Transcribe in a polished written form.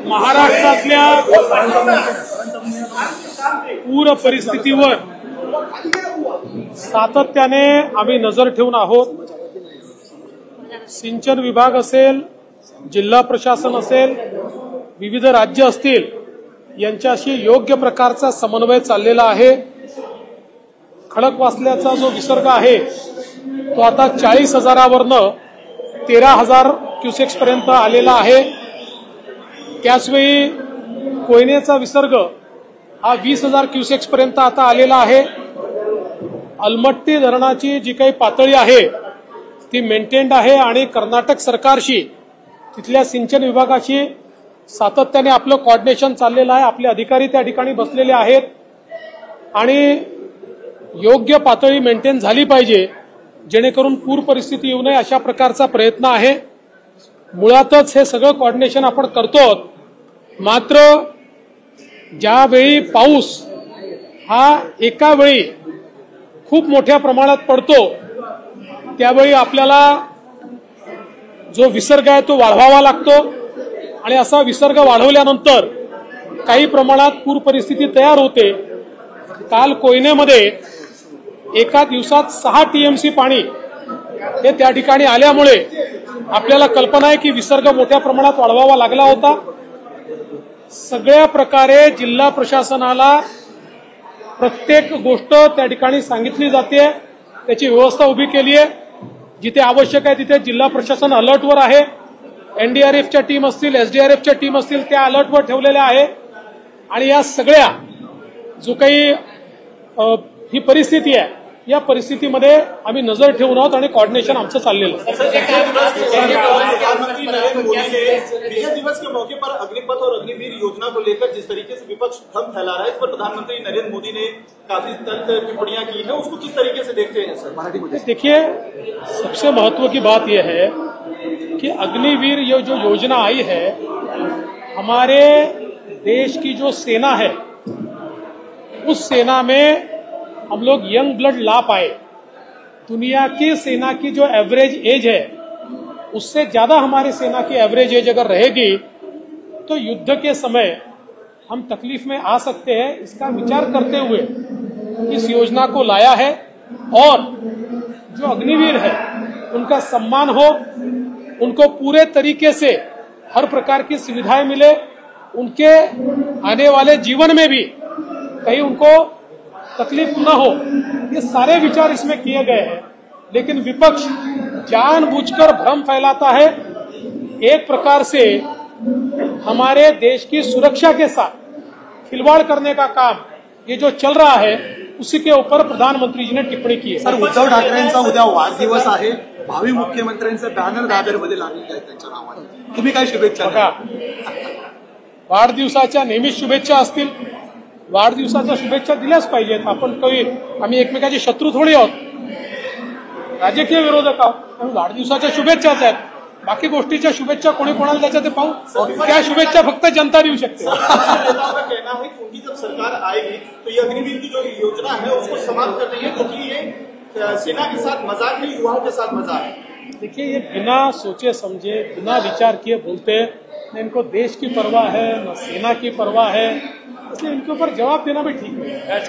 महाराष्ट्रातल्या पूर परिस्थितीवर सातत्याने आम्ही नजर ठेवून आहोत। सिंचन विभाग असेल, जिल्हा प्रशासन असेल, विविध राज्य असतील, यांच्याशी योग्य प्रकारचा समन्वय चाललेला आहे। खडकवासल्याचा जो विसर्ग आहे तो आता 40,000वरनं 13,000 क्युसेक्स पर्यंत आलेला आहे। त्याचवेळी कोयनेचा विसर्ग हा 20,000 क्युसेक्स पर्यंत आता आलेला आहे। अलमट्टी धरणाची जी काही पातळी आहे ती मेंटेन्ड आहे आणि कर्नाटक सरकारशी, तिथल्या सिंचन विभागाशी सातत्याने आपलं कोऑर्डिनेशन चाललेलं आहे। आपले अधिकारी त्या ठिकाणी बसलेले आहेत आणि योग्य पातळी मेंटेन झाली पाहिजे, जेणेकरून पूर परिस्थिती येऊ नये अशा प्रकारचा प्रयत्न आहे। मुळातच हे सगळं कोऑर्डिनेशन आपण करतो। मात्र ज्यावेळी पाऊस हा एका वेळी खूप मोठ्या प्रमाणात पडतो त्यावेळी आपल्याला जो विसर्ग आहे तो वाढवावा लागतो आणि असा विसर्ग वाढवल्यानंतर काही प्रमाणात पूर परिस्थिती तयार होते। काल कोयनेमध्ये एका दिवसात 6 टीएमसी पाणी हे त्या ठिकाणी आल्यामुळे आपल्याला कल्पना आहे की विसर्ग मोठ्या प्रमाणात वाढवावा लागला होता। सगळ्या प्रकारे जिल्हा प्रशासनाला प्रत्येक गोष्ट त्या ठिकाणी सांगितली जाते, त्याची व्यवस्था उभी केली आहे। जिथे आवश्यक आहे तिथे जिल्हा प्रशासन अलर्टवर आहे। एनडीआरएफच्या टीम असतील, एसडीआरएफच्या टीम असतील, त्या अलर्टवर ठेवलेल्या आहे आणि या सगळ्या जो काही ही परिस्थिती आहे या परिस्थितीमध्ये आम्ही नजर ठेवून आहोत आणि कोऑर्डिनेशन आमचं चाललेलं आहे। प्रधानमंत्री नरेंद्र मोदी ने विजय दिवस के मौके पर अग्निपथ और अग्निवीर योजना को लेकर जिस तरीके से विपक्ष भ्रम फैला रहा है, इस पर प्रधानमंत्री नरेंद्र मोदी ने काफी तल्ख टिप्पणियां की है, उसको किस तरीके से देखते हैं सर? देखिए, सबसे महत्व की बात यह है कि अग्निवीर ये जो योजना आई है, हमारे देश की जो सेना है उस सेना में हम लोग यंग ब्लड ला पाए। दुनिया की सेना की जो एवरेज एज है उससे ज्यादा हमारी सेना की एवरेज एज अगर रहेगी तो युद्ध के समय हम तकलीफ में आ सकते हैं। इसका विचार करते हुए इस योजना को लाया है और जो अग्निवीर है उनका सम्मान हो, उनको पूरे तरीके से हर प्रकार की सुविधाएं मिले, उनके आने वाले जीवन में भी कहीं उनको तकलीफ न हो, ये सारे विचार इसमें किए गए हैं। लेकिन विपक्ष जानबूझकर भ्रम फैलाता है। एक प्रकार से हमारे देश की सुरक्षा के साथ खिलवाड़ करने का काम ये जो चल रहा है उसी के ऊपर प्रधानमंत्री जी ने टिप्पणी की है। सर, उद्धव ठाकरेंचा उद्या वाढदिवस आहे, भावी मुख्यमंत्र्यांचे बॅनर दादरमध्ये लागले आहेत त्यांच्या नावाने, तुम्ही काय शुभेच्छा द्याल? वाढदिवसाच्या नेहमीच शुभेच्छा असतील, वाढदिवसाच्या शुभेच्छा दिल्याच पाहिजेत। आम्ही एकमेकाचे शत्रू थोडी आहोत, राजकीय विरोधक आहोत। वाढदिवसाच्या शुभेच्छाच आहेत, बाकी गोष्टीच्या शुभेच्छा कोणी कोणाला द्यायच्या ते पाहू। त्या शुभेच्छा फक्त जनता देऊ शकते। कहना है कि उनकी जब सरकार आएगी तो ये अग्निवीर की जो योजना है उसको समाप्त कर रही है, क्योंकि ये सेना के साथ मजाक नहीं, युवाओं के साथ मजाक है। देखिए, ये बिना सोचे समझे, बिना विचार किए बोलते हैं। न इनको देश की परवाह है, न सेना की परवाह है, इसलिए इनके ऊपर जवाब देना भी ठीक नहीं है।